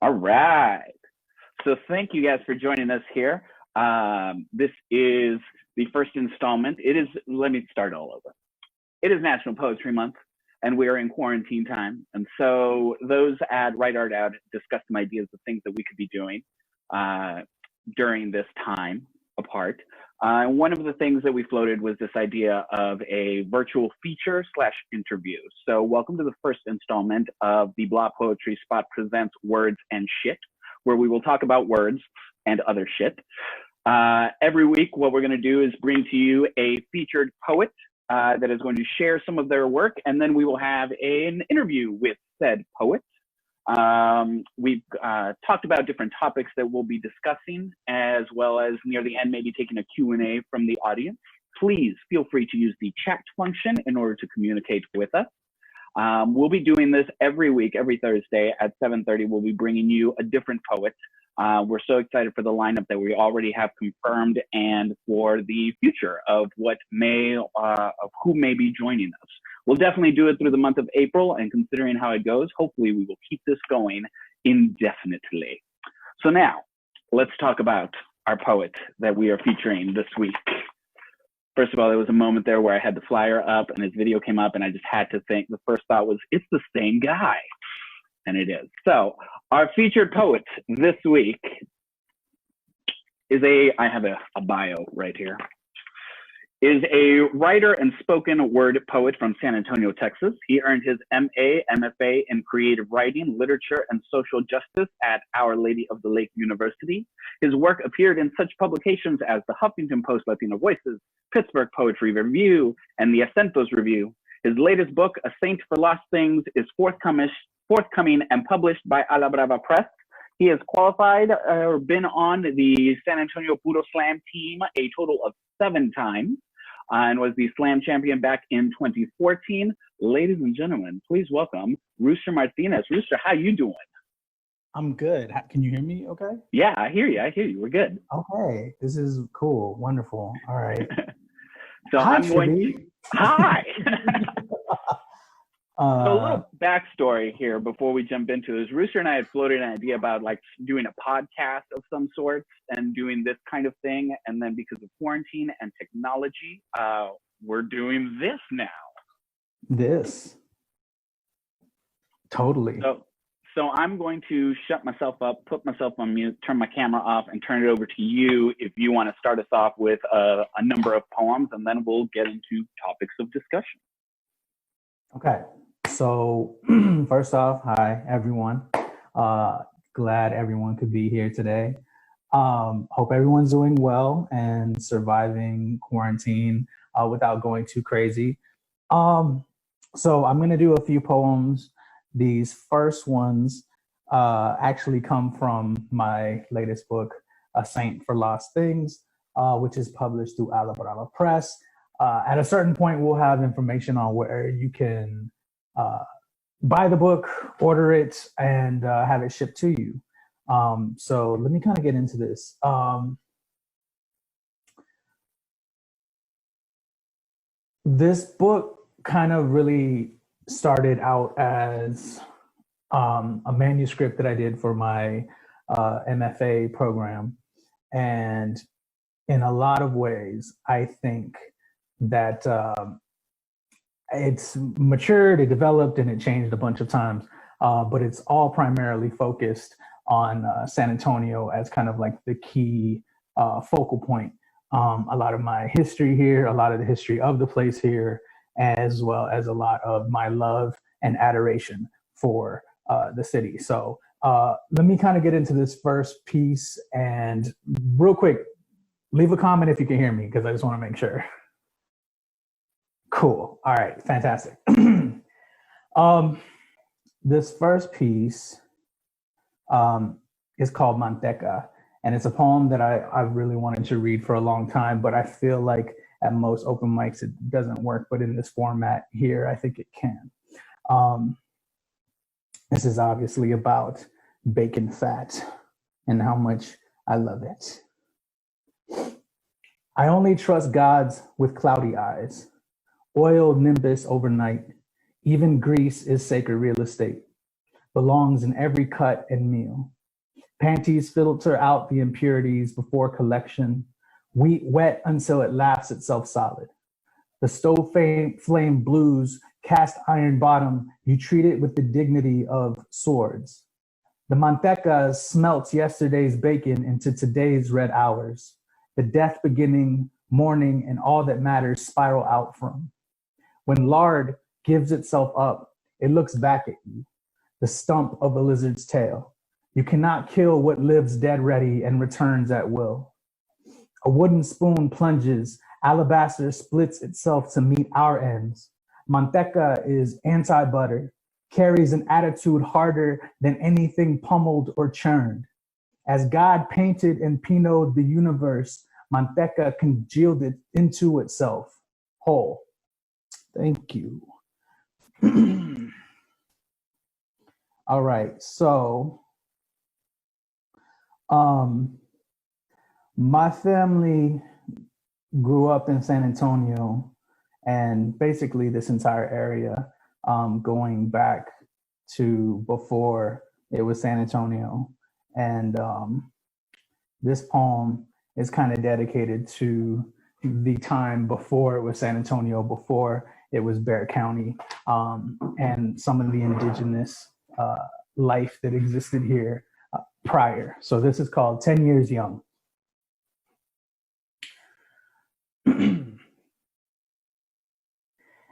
All right. So thank you guys for joining us here. This is the first installment. Let me start all over. It is National Poetry Month, and we are in quarantine time. And so those at Write Art Out discussed some ideas of things that we could be doing during this time apart. One of the things that we floated was this idea of a virtual feature / interview. So welcome to the first installment of the Blah Poetry Spot Presents Words and Shit, where we will talk about words and other shit. Every week, what we're going to do is bring to you a featured poet that is going to share some of their work, and then we will have an interview with said poet. We've talked about different topics that we'll be discussing, as well as near the end, maybe taking a Q&A from the audience. Please feel free to use the chat function in order to communicate with us. We'll be doing this every week, every Thursday at 7:30. We'll be bringing you a different poet. We're so excited for the lineup that we already have confirmed, and for the future of who may be joining us. We'll definitely do it through the month of April, and considering how it goes, hopefully we will keep this going indefinitely. So now, let's talk about our poet that we are featuring this week. First of all, there was a moment there where I had the flyer up and his video came up, and I just had to think, the first thought was, it's the same guy. And it is. So our featured poet this week is I have a bio right here, is a writer and spoken word poet from San Antonio, Texas. He earned his MA, MFA in creative writing, literature, and social justice at Our Lady of the Lake University. His work appeared in such publications as the Huffington Post Latino Voices, Pittsburgh Poetry Review, and the Acentos Review. His latest book, A Saint for Lost Things, is forthcoming and published by Alabrava Press. He has qualified or been on the San Antonio Puro Slam team a total of 7 times, and was the slam champion back in 2014. Ladies and gentlemen, please welcome Rooster Martinez. Rooster, how you doing? I'm good. Can you hear me okay? Yeah, I hear you. We're good. Okay, this is cool. Wonderful. All right. So Hi, I'm going Chibbi. to... Hi! So a little backstory here before we jump into this. Rooster and I had floated an idea about like doing a podcast of some sort and doing this kind of thing. And then because of quarantine and technology, we're doing this now. This. Totally. So I'm going to shut myself up, put myself on mute, turn my camera off, and turn it over to you if you want to start us off with a number of poems, and then we'll get into topics of discussion. Okay. So first off, hi, everyone. Glad everyone could be here today. Hope everyone's doing well and surviving quarantine without going too crazy. So I'm going to do a few poems. These first ones actually come from my latest book, A Saint for Lost Things, which is published through Alabrava Press. At a certain point, we'll have information on where you can buy the book, order it, and have it shipped to you. So let me kind of get into this. This book kind of really started out as a manuscript that I did for my MFA program. And in a lot of ways, I think that it's matured, it developed, and it changed a bunch of times. But it's all primarily focused on San Antonio as kind of like the key focal point. A lot of my history here, a lot of the history of the place here, as well as a lot of my love and adoration for the city. So let me kind of get into this first piece, and real quick, leave a comment if you can hear me, because I just want to make sure. Cool. All right. Fantastic. This first piece is called Manteca, and it's a poem that I really wanted to read for a long time, but I feel like at most open mics it doesn't work, but in this format here, I think it can. This is obviously about bacon fat and how much I love it. I only trust gods with cloudy eyes, oiled nimbus overnight. Even Greece is sacred real estate. belongs in every cut and meal. Panties filter out the impurities before collection, wheat wet until it laughs itself solid. The stove flame blues, cast iron bottom, you treat it with the dignity of swords. The manteca smelts yesterday's bacon into today's red hours. The death beginning, morning, and all that matters spiral out from. When lard gives itself up, it looks back at you, the stump of a lizard's tail. You cannot kill what lives dead ready and returns at will. A wooden spoon plunges, alabaster splits itself to meet our ends. Manteca is anti-butter, carries an attitude harder than anything pummeled or churned. As God painted and pinoed the universe, Manteca congealed it into itself, whole. Thank you. All right, so my family grew up in San Antonio and basically this entire area, going back to before it was San Antonio. And this poem is kind of dedicated to the time before it was San Antonio, before it was Bexar County, and some of the indigenous life that existed here prior. So this is called 10 Years Young.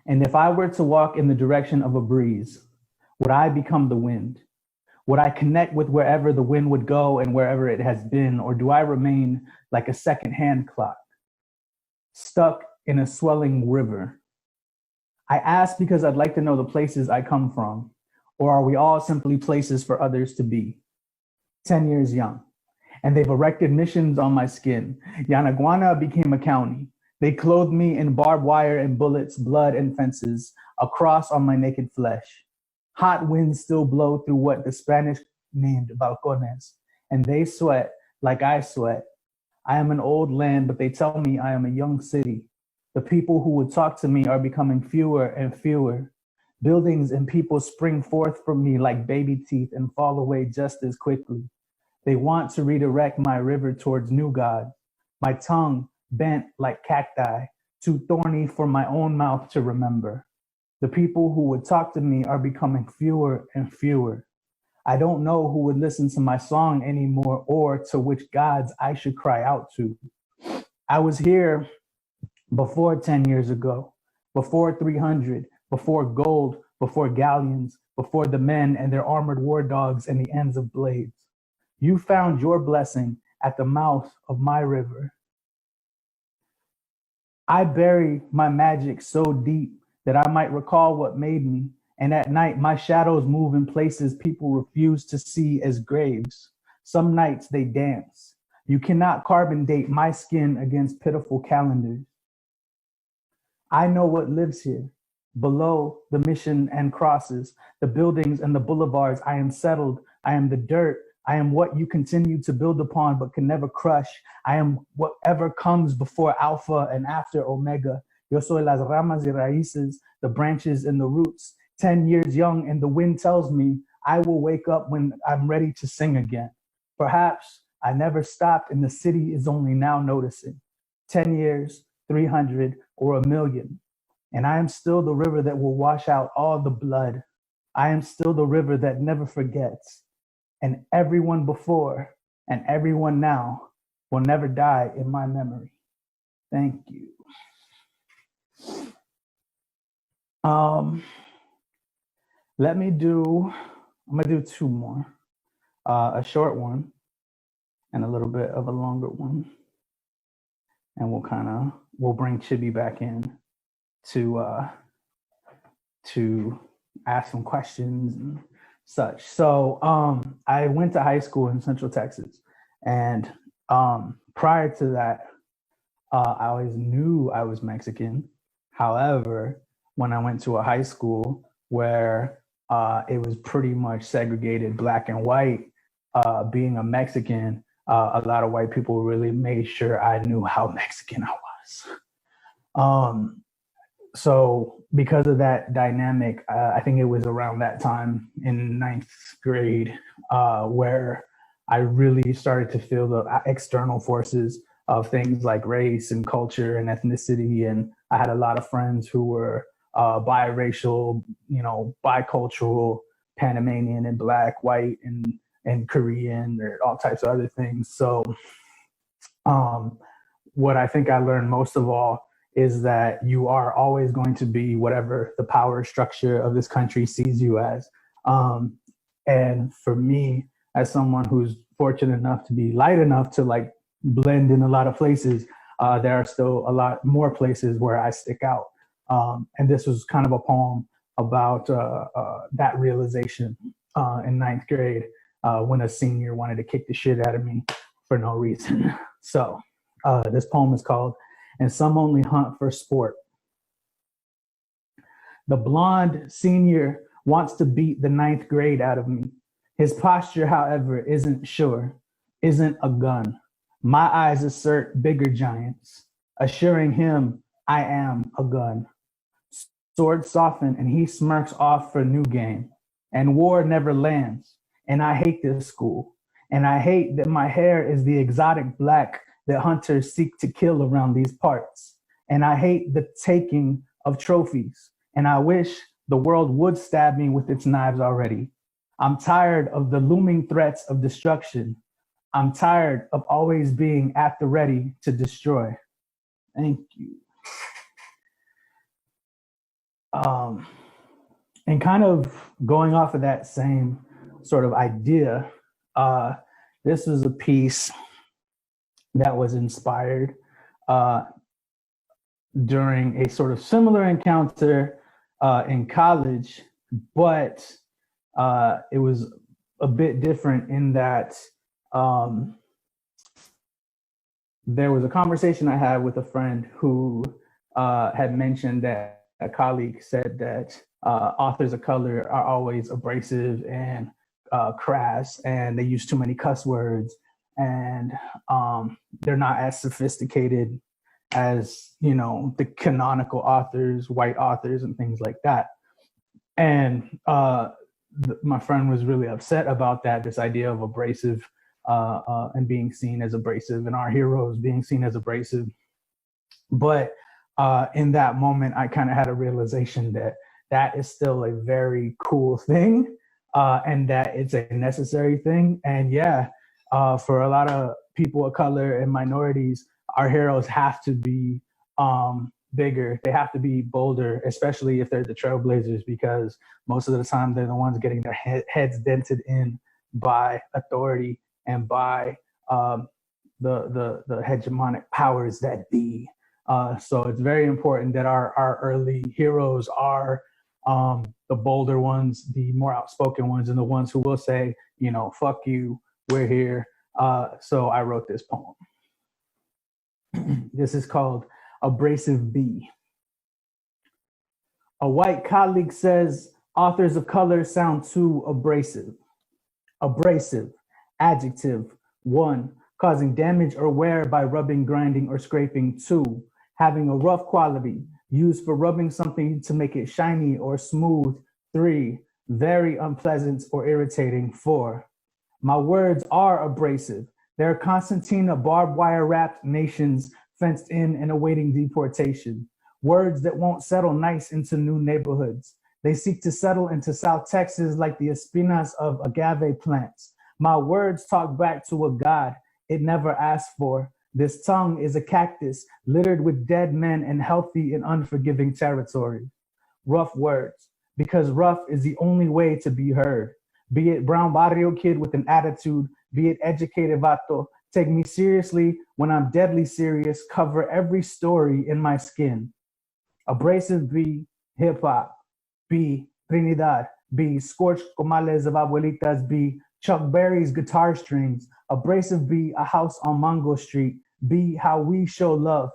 And if I were to walk in the direction of a breeze, would I become the wind? Would I connect with wherever the wind would go and wherever it has been? Or do I remain like a second-hand clock, stuck in a swelling river? I ask because I'd like to know the places I come from, or are we all simply places for others to be? 10 years young, and they've erected missions on my skin. Yanaguana became a county. They clothed me in barbed wire and bullets, blood and fences, a cross on my naked flesh. Hot winds still blow through what the Spanish named balcones, and they sweat like I sweat. I am an old land, but they tell me I am a young city. The people who would talk to me are becoming fewer and fewer. Buildings and people spring forth from me like baby teeth and fall away just as quickly. They want to redirect my river towards new God. My tongue bent like cacti, too thorny for my own mouth to remember. The people who would talk to me are becoming fewer and fewer. I don't know who would listen to my song anymore or to which gods I should cry out to. I was here before 10 years ago, before 300, before gold, before galleons, before the men and their armored war dogs and the ends of blades. You found your blessing at the mouth of my river. I bury my magic so deep that I might recall what made me, and at night my shadows move in places people refuse to see as graves. Some nights they dance. You cannot carbon date my skin against pitiful calendars. I know what lives here. Below the mission and crosses, the buildings and the boulevards, I am settled. I am the dirt. I am what you continue to build upon but can never crush. I am whatever comes before Alpha and after Omega. Yo soy las ramas y raíces, the branches and the roots. 10 years young, and the wind tells me I will wake up when I'm ready to sing again. Perhaps I never stopped and the city is only now noticing. 10 years, 300, or 1,000,000. And I am still the river that will wash out all the blood. I am still the river that never forgets. And everyone before and everyone now will never die in my memory. Thank you. I'm gonna do two more. A short one and a little bit of a longer one. And we'll bring Chibbi back in to ask some questions and such. So I went to high school in Central Texas, and prior to that, I always knew I was Mexican. However, when I went to a high school where it was pretty much segregated black and white, being a Mexican, a lot of white people really made sure I knew how Mexican I was. So because of that dynamic, I think it was around that time in ninth grade where I really started to feel the external forces of things like race and culture and ethnicity. And I had a lot of friends who were biracial, bicultural, Panamanian and Black, white and Korean, or all types of other things. So what I think I learned most of all is that you are always going to be whatever the power structure of this country sees you as. And for me, as someone who's fortunate enough to be light enough to like blend in a lot of places, there are still a lot more places where I stick out. And this was kind of a poem about that realization in ninth grade when a senior wanted to kick the shit out of me for no reason. So this poem is called "And Some Only Hunt for Sport." The blonde senior wants to beat the ninth grade out of me. His posture, however, isn't sure, isn't a gun. My eyes assert bigger giants, assuring him I am a gun. Swords soften and he smirks off for new game. And war never lands. And I hate this school. And I hate that my hair is the exotic black that hunters seek to kill around these parts. And I hate the taking of trophies. And I wish the world would stab me with its knives already. I'm tired of the looming threats of destruction. I'm tired of always being at the ready to destroy. Thank you. And kind of going off of that same sort of idea, this was a piece that was inspired during a sort of similar encounter in college, but it was a bit different in that there was a conversation I had with a friend who had mentioned that a colleague said that authors of color are always abrasive and crass, and they use too many cuss words, and they're not as sophisticated as, the canonical authors, white authors, and things like that. And my friend was really upset about that, this idea of abrasive and being seen as abrasive, and our heroes being seen as abrasive. But in that moment, I kind of had a realization that that is still a very cool thing, and that it's a necessary thing. And yeah, for a lot of people of color and minorities, our heroes have to be bigger. They have to be bolder, especially if they're the trailblazers, because most of the time they're the ones getting their heads dented in by authority and by the hegemonic powers that be. So it's very important that our early heroes are the bolder ones, the more outspoken ones, and the ones who will say, fuck you, we're here. So I wrote this poem. This is called Abrasive Bee. A white colleague says authors of color sound too abrasive. Abrasive, adjective, 1, causing damage or wear by rubbing, grinding, or scraping. 2, having a rough quality, used for rubbing something to make it shiny or smooth. 3, very unpleasant or irritating. 4, my words are abrasive. They're concertina barbed wire wrapped nations fenced in and awaiting deportation. Words that won't settle nice into new neighborhoods. They seek to settle into South Texas like the espinas of agave plants. My words talk back to a God it never asked for. This tongue is a cactus littered with dead men and healthy and unforgiving territory. Rough words, because rough is the only way to be heard. Be it brown barrio kid with an attitude, be it educated vato, take me seriously when I'm deadly serious, cover every story in my skin. Abrasive B, hip hop, B, Trinidad, B, scorched comales of abuelitas, B, Chuck Berry's guitar strings, abrasive B, a house on Mango Street, B, how we show love.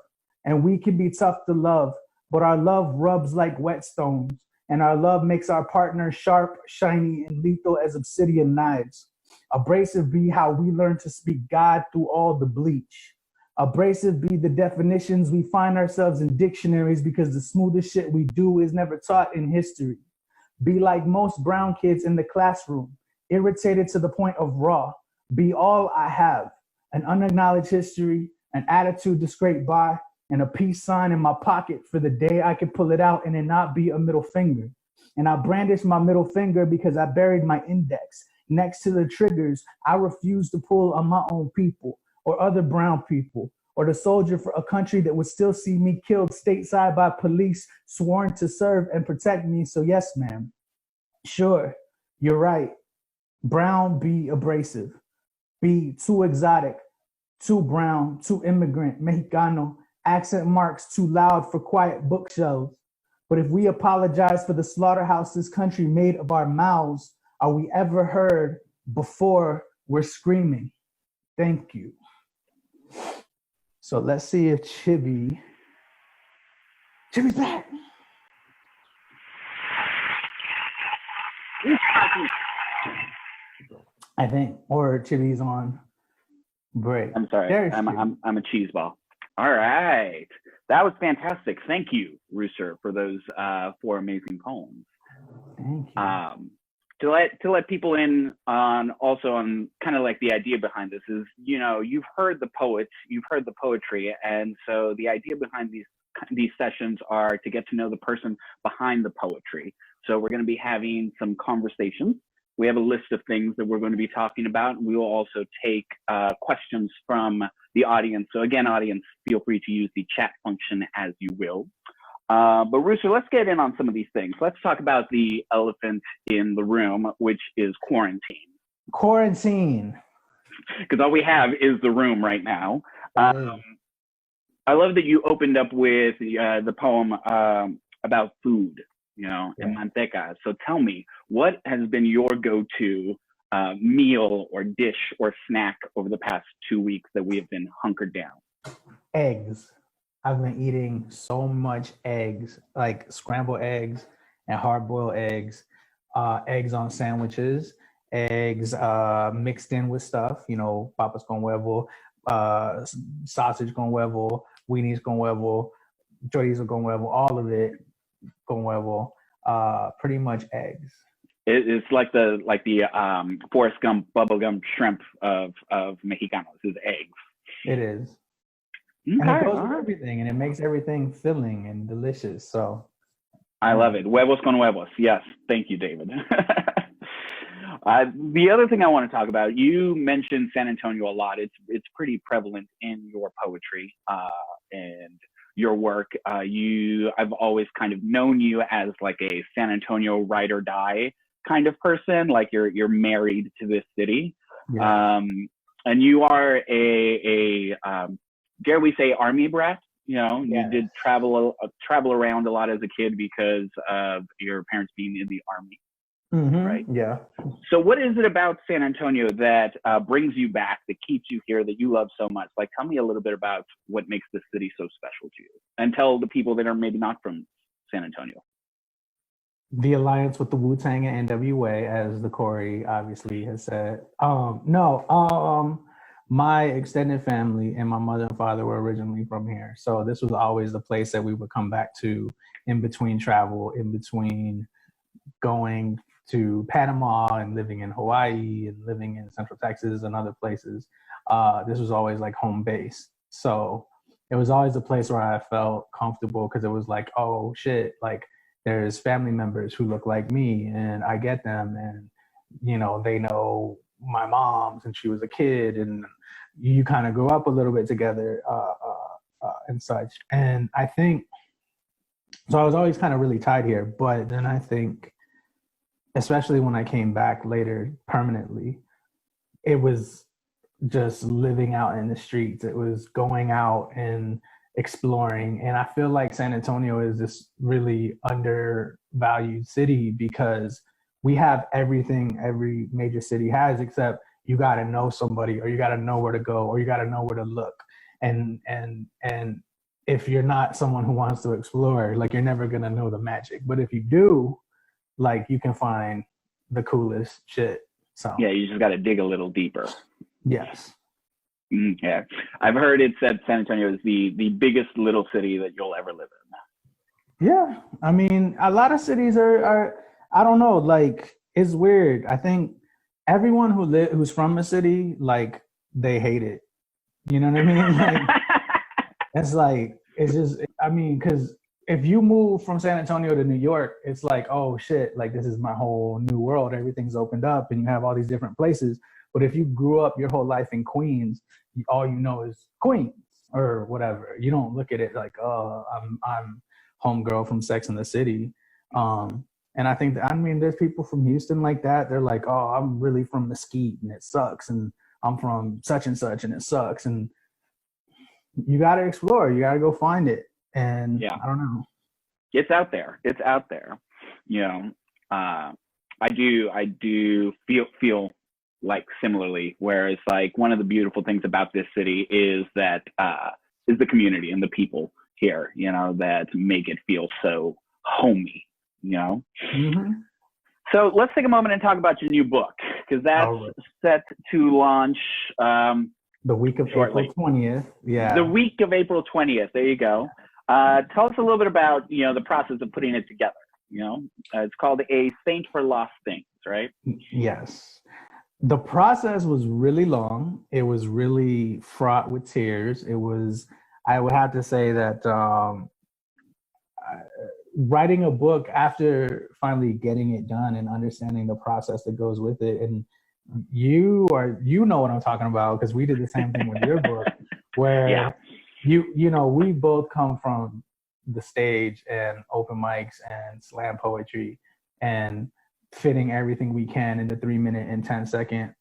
And we can be tough to love, but our love rubs like whetstones, and our love makes our partner sharp, shiny, and lethal as obsidian knives. Abrasive be how we learn to speak God through all the bleach. Abrasive be the definitions. We find ourselves in dictionaries because the smoothest shit we do is never taught in history. Be like most brown kids in the classroom, irritated to the point of raw. Be all I have, an unacknowledged history, an attitude to scrape by, and a peace sign in my pocket for the day I can pull it out and it not be a middle finger. And I brandish my middle finger because I buried my index next to the triggers I refuse to pull on my own people or other brown people, or the soldier for a country that would still see me killed stateside by police sworn to serve and protect me. So yes, ma'am. Sure, you're right. Brown be abrasive. Be too exotic, too brown, too immigrant, Mexicano, accent marks too loud for quiet bookshelves. But if we apologize for the slaughterhouse this country made of our mouths, are we ever heard before we're screaming? Thank you. So let's see if Chibbi's back. I think, or Chibbi's on break. I'm sorry, I'm a cheese ball. All right, that was fantastic. Thank you, Rooster, for those 4 amazing poems. Thank you. To let people in on kind of like the idea behind this is, you know, you've heard the poets, you've heard the poetry, and so the idea behind these sessions are to get to know the person behind the poetry. So we're going to be having some conversations. We have a list of things that we're going to be talking about. We will also take questions from the audience. So again, audience, feel free to use the chat function as you will. But Rooster, let's get in on some of these things. Let's talk about the elephant in the room, which is quarantine. Quarantine. Because all we have is the room right now. I love that you opened up with the poem about food, you know, and manteca. So tell me, what has been your go-to meal or dish or snack over the past 2 weeks that we have been hunkered down? Eggs. I've been eating so much eggs, like scrambled eggs and hard-boiled eggs, eggs on sandwiches, eggs mixed in with stuff, you know, papas con huevo, sausage con huevo, weenies con huevo, chorizo con huevo, all of it con huevo, pretty much eggs. It's like the Forrest Gump bubblegum shrimp of Mexicanos is eggs. It is. Okay, and it goes with everything, and it makes everything filling and delicious. So I love it. Huevos con huevos. Yes. Thank you, David. The other thing I want to talk about, you mentioned San Antonio a lot. It's pretty prevalent in your poetry and your work. I've always kind of known you as like a San Antonio ride or die kind of person, like you're married to this city. Yeah. And you are a dare we say army brat? You know, you did travel around a lot as a kid because of your parents being in the army, right? Yeah. So what is it about San Antonio that brings you back, that keeps you here, that you love so much? Like, tell me a little bit about what makes this city so special to you, and tell the people that are maybe not from San Antonio. The alliance with the Wu-Tang and NWA, as the Corey obviously has said. My extended family and my mother and father were originally from here. So this was always the place that we would come back to in between travel, in between going to Panama and living in Hawaii and living in Central Texas and other places. This was always like home base. So it was always a place where I felt comfortable because it was like, oh shit, like there's family members who look like me and I get them, and you know, they know my mom since she was a kid, and you kind of grew up a little bit together and such. And I think, so I was always kind of really tied here, but then I think, especially when I came back later permanently, it was just living out in the streets. It was going out and exploring. And I feel like San Antonio is this really undervalued city because we have everything every major city has, except you got to know somebody, or you got to know where to go, or you got to know where to look. And if you're not someone who wants to explore, like, you're never going to know the magic. But if you do, like, you can find the coolest shit. So yeah, you just got to dig a little deeper. Yes. Yeah, I've heard it said San Antonio is the biggest little city that you'll ever live in. Yeah, I mean, a lot of cities are I don't know, like it's weird. I think everyone who's from a city, like they hate it. You know what I mean? Like it's just, I mean, because if you move from San Antonio to New York, it's like, oh shit, like this is my whole new world. Everything's opened up, and you have all these different places. But if you grew up your whole life in Queens, all you know is Queens or whatever. You don't look at it like, oh, I'm homegirl from Sex and the City. And I think I mean, there's people from Houston like that. They're like, oh, I'm really from Mesquite and it sucks, and I'm from such and such and it sucks. And you got to explore. You got to go find it. And yeah, I don't know. It's out there. It's out there. You know, I do feel like similarly, where it's like one of the beautiful things about this city is that is the community and the people here, you know, that make it feel so homey, you know. Mm-hmm. So let's take a moment and talk about your new book, because that's set to launch the week of shortly. April 20th. Yeah. The week of April 20th. There you go. Tell us a little bit about, you know, the process of putting it together. You know, it's called A Saint for Lost Things, right? Yes. The process was really long. It was really fraught with tears. It was, I would have to say that writing a book after finally getting it done and understanding the process that goes with it. And you know what I'm talking about, because we did the same thing with your book, where you know, we both come from the stage and open mics and slam poetry and fitting everything we can into 3-minute and 10-second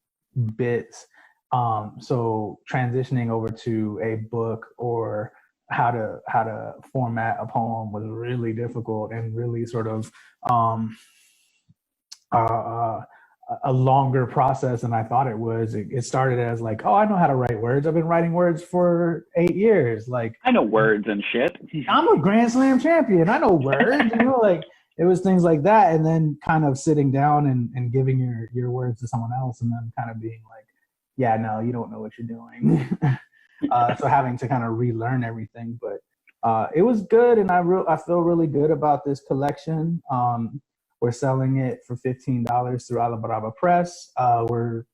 bits. So transitioning over to a book or how to format a poem was really difficult and really sort of a longer process than I thought it was. It started as like, oh, I know how to write words. I've been writing words for 8 years. Like, I know words and shit. I'm a Grand Slam champion. I know words, you know, like it was things like that. And then kind of sitting down and giving your words to someone else and then kind of being like, yeah, no, you don't know what you're doing. So having to kind of relearn everything, but it was good. And I feel really good about this collection. We're selling it for $15 through Alabrava Press. We're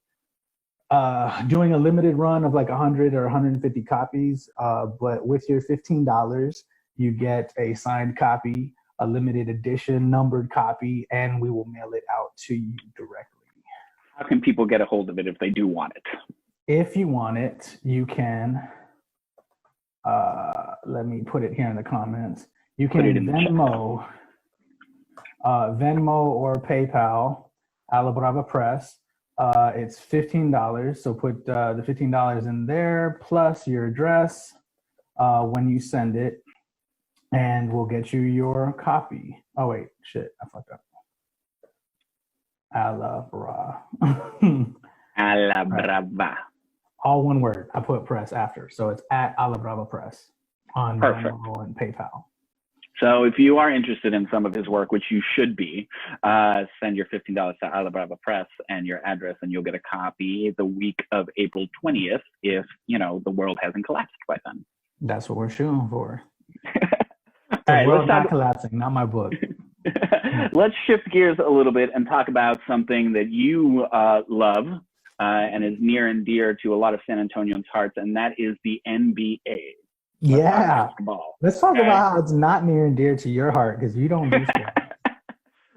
doing a limited run of like 100 or 150 copies. But with your $15, you get a signed copy, a limited edition numbered copy, and we will mail it out to you directly. How can people get a hold of it if they do want it? If you want it, you can, let me put it here in the comments. You can Venmo or PayPal, Alabrava Press. It's $15. So put the $15 in there plus your address when you send it, and we'll get you your copy. Oh wait, shit, I fucked up. Alabrava. Alabrava. All one word. I put press after, so it's at Alabrava Press on Venmo and PayPal. So if you are interested in some of his work, which you should be, send your $15 to Alabrava Press and your address, and you'll get a copy the week of April 20th if, you know, the world hasn't collapsed by then. That's what we're shooting for. All right, world not collapsing, not my book. Let's shift gears a little bit and talk about something that you love and is near and dear to a lot of San Antonians' hearts, and that is the NBA. Yeah. Let's talk about how it's not near and dear to your heart, because you don't do sports.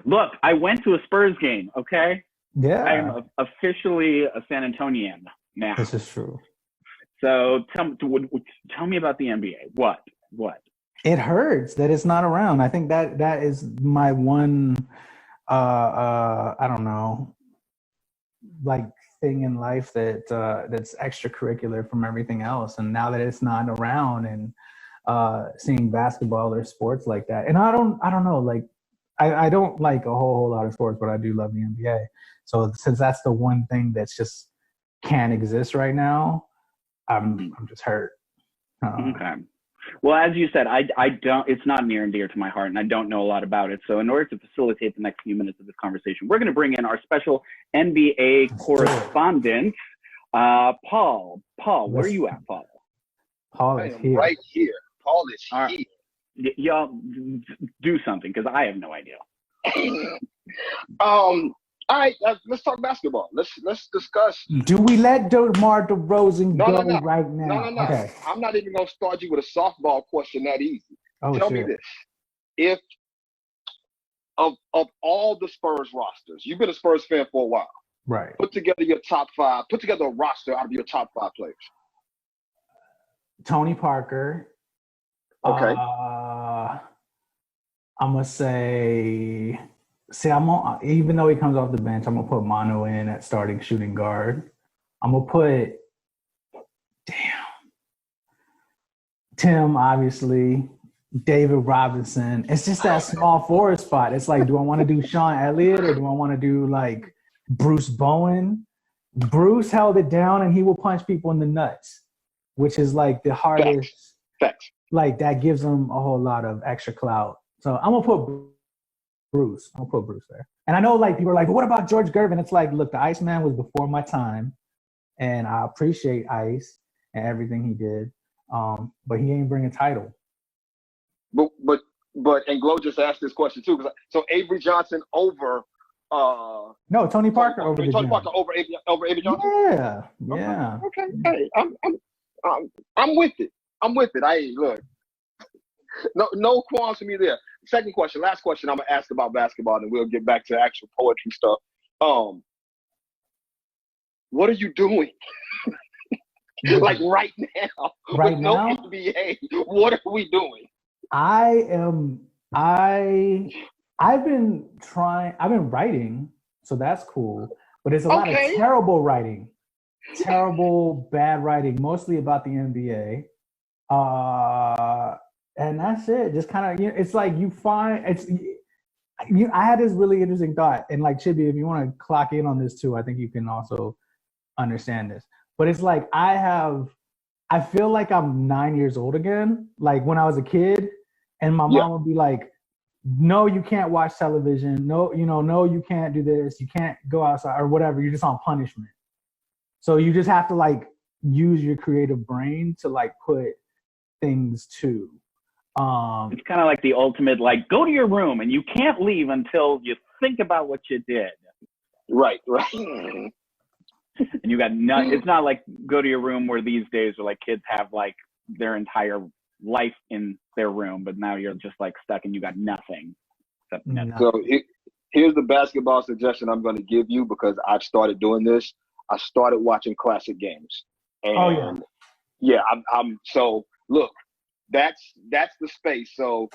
Look, I went to a Spurs game, okay? Yeah. I am officially a San Antonian now. This is true. So tell me about the NBA. What? It hurts that it's not around. I think that is my one, I don't know, like thing in life that's extracurricular from everything else. And now that it's not around, and seeing basketball or sports like that, and I don't know, like I don't like a whole lot of sports, but I do love the NBA. So since that's the one thing that's just can't exist right now, I'm just hurt. Okay. Well, as you said, I don't. It's not near and dear to my heart, and I don't know a lot about it. So, in order to facilitate the next few minutes of this conversation, we're going to bring in our special NBA correspondent, Paul Paul, where are you at, Paul? Paul I is am here. right here. Paul is All right. here. Y'all do something because I have no idea. All right, let's talk basketball. Let's discuss. Do we let DeMar DeRozan go right now? No. Okay. I'm not even gonna start you with a softball question that easy. Oh, Tell shit. me this: if of all the Spurs rosters, you've been a Spurs fan for a while. Right. Put together your top five. Put together a roster out of your top five players. Tony Parker. Okay. I'm gonna say. See, even though he comes off the bench, I'm gonna put Manu in at starting shooting guard. I'm gonna put, Tim, obviously, David Robinson. It's just that small forward spot. It's like, do I want to do Sean Elliott or do I want to do like Bruce Bowen? Bruce held it down and he will punch people in the nuts, which is like the hardest. Facts. Like that gives him a whole lot of extra clout. So I'm gonna put Bruce. I'll put Bruce there. And I know like people are like, but what about George Gervin? It's like, look, the Iceman was before my time, and I appreciate Ice and everything he did. But he ain't bring a title. But and Glow just asked this question too. So Avery Johnson over no, Tony Parker over Tony Parker over Avery Johnson? Yeah. Okay. Hey, I'm with it. Look. No qualms for me there. Second question, last question I'm gonna ask about basketball, and we'll get back to actual poetry stuff. What are you doing? Like right now, right with now, no NBA, what are we doing? I've been writing, so that's cool. But it's a lot of terrible writing, terrible, bad writing, mostly about the NBA. And that's it. Just kind of, it's like you find I had this really interesting thought, and like Chibbi, if you want to clock in on this too, I think you can also understand this. But it's like I feel like I'm 9 years old again, like when I was a kid, and my mom would be like, "No, you can't watch television. No, no, you can't do this. You can't go outside or whatever. You're just on punishment." So you just have to like use your creative brain to like put things to. It's kind of like the ultimate, like, go to your room and you can't leave until you think about what you did. Right. And you got it's not like go to your room where these days where like kids have like their entire life in their room, but now you're just like stuck and you got nothing. So here's the basketball suggestion I'm going to give you, because I've started doing this. I started watching classic games. And I'm so look. That's the space. So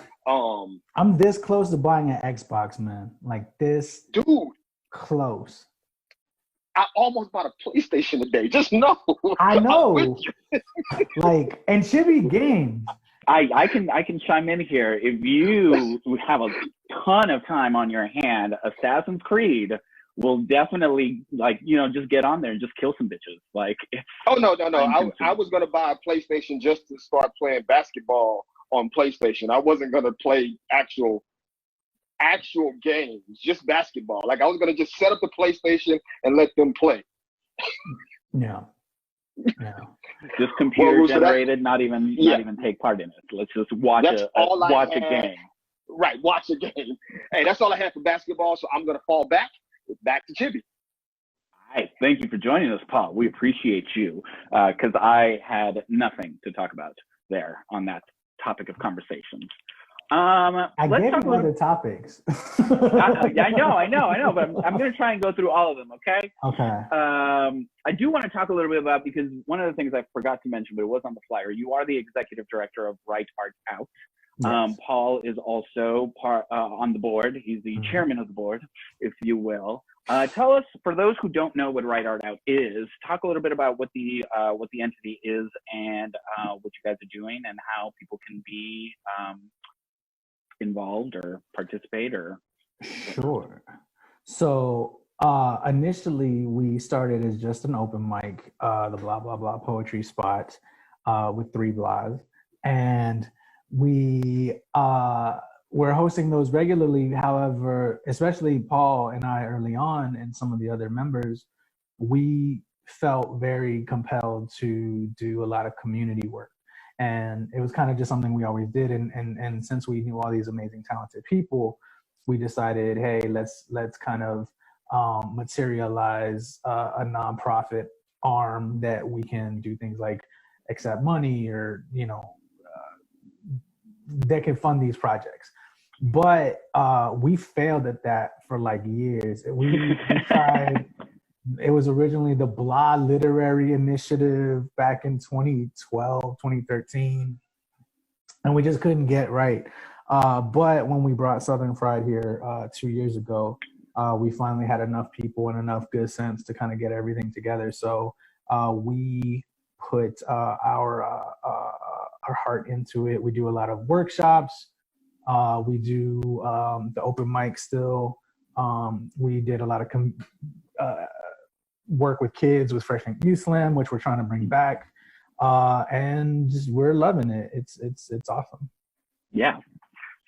I'm this close to buying an Xbox, man. Like this, dude. Close. I almost bought a PlayStation today. Just know. I know. Like, and Chibbi games. I can chime in here. If you have a ton of time on your hand, Assassin's Creed will definitely, like, you know, just get on there and just kill some bitches. Like, it's no. I was gonna buy a PlayStation just to start playing basketball on PlayStation. I wasn't gonna play actual games, just basketball. Like, I was gonna just set up the PlayStation and let them play. Yeah. Just computer generated, not even take part in it. Let's just watch a game. Right, watch a game. Hey, that's all I had for basketball, so I'm gonna fall back to Chibbi. All right, thank you for joining us, Paul. We appreciate you, because I had nothing to talk about there on that topic of conversations. I gave you other topics. I know, but I'm going to try and go through all of them, okay? Okay. I do want to talk a little bit about, because one of the things I forgot to mention, but it was on the flyer, you are the executive director of Write Art Out. Yes. Paul is also on the board. He's the chairman of the board, if you will. Tell us, for those who don't know what Write Art Out is, talk a little bit about what the entity is and what you guys are doing and how people can be involved or participate or. Sure. So initially we started as just an open mic, the blah blah blah poetry spot with 3 blahs, and we're hosting those regularly. However, especially Paul and I early on, and some of the other members, we felt very compelled to do a lot of community work. And it was kind of just something we always did. And since we knew all these amazing, talented people, we decided, hey, let's kind of materialize a nonprofit arm that we can do things like accept money or, that can fund these projects. But we failed at that for like years. We tried. It was originally the Blah Literary Initiative back in 2012, 2013, and we just couldn't get right. But when we brought Southern Fried here 2 years ago, we finally had enough people and enough good sense to kind of get everything together. So we put our heart into it. We do a lot of workshops. We do the open mic still. We did a lot of work with kids with Freshman Youth Slam, which we're trying to bring back, and we're loving it. It's awesome. Yeah.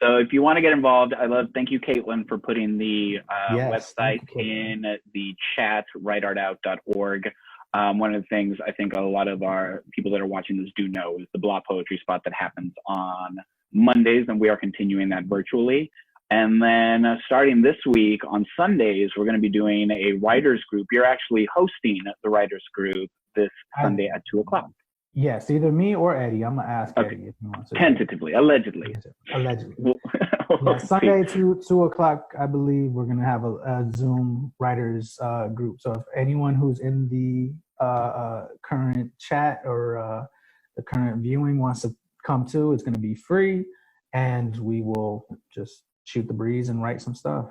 So if you want to get involved, thank you, Caitlin, for putting the website in the chat, writeartout.org. One of the things I think a lot of our people that are watching this do know is the Blah Poetry Spot that happens on Mondays, and we are continuing that virtually. And then starting this week on Sundays, we're going to be doing a writers group. You're actually hosting the writers group this Sunday at 2:00. Yes, either me or Eddie. I'm going to ask Eddie if you want to. Tentatively, allegedly. Yeah, Sunday 2:00, I believe we're going to have a Zoom writers group. So if anyone who's in the current chat or the current viewing wants to come to, it's going to be free. And we will just shoot the breeze and write some stuff.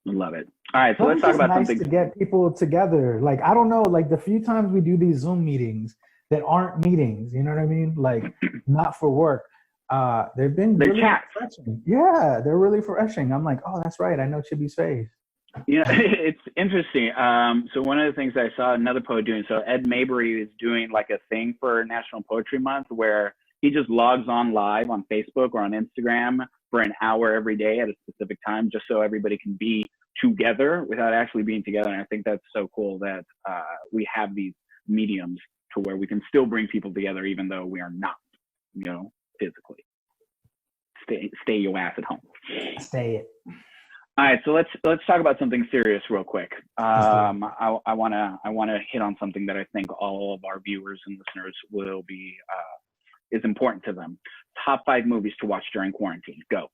Love it. All right, so let's talk about something. It's nice to get people together. Like, I don't know, like the few times we do these Zoom meetings that aren't meetings, you know what I mean? Like, not for work. They've been really refreshing. Yeah, they're really refreshing. I'm like, oh, that's right. I know Chibbi's face. You know, it's interesting. So one of the things I saw another poet doing, so Ed Mabry is doing like a thing for National Poetry Month where he just logs on live on Facebook or on Instagram for an hour every day at a specific time, just so everybody can be together without actually being together. And I think that's so cool that we have these mediums to where we can still bring people together, even though we are not, physically. Stay your ass at home. Stay it. All right, so let's talk about something serious real quick. I wanna hit on something that I think all of our viewers and listeners will be is important to them. Top 5 movies to watch during quarantine. Go.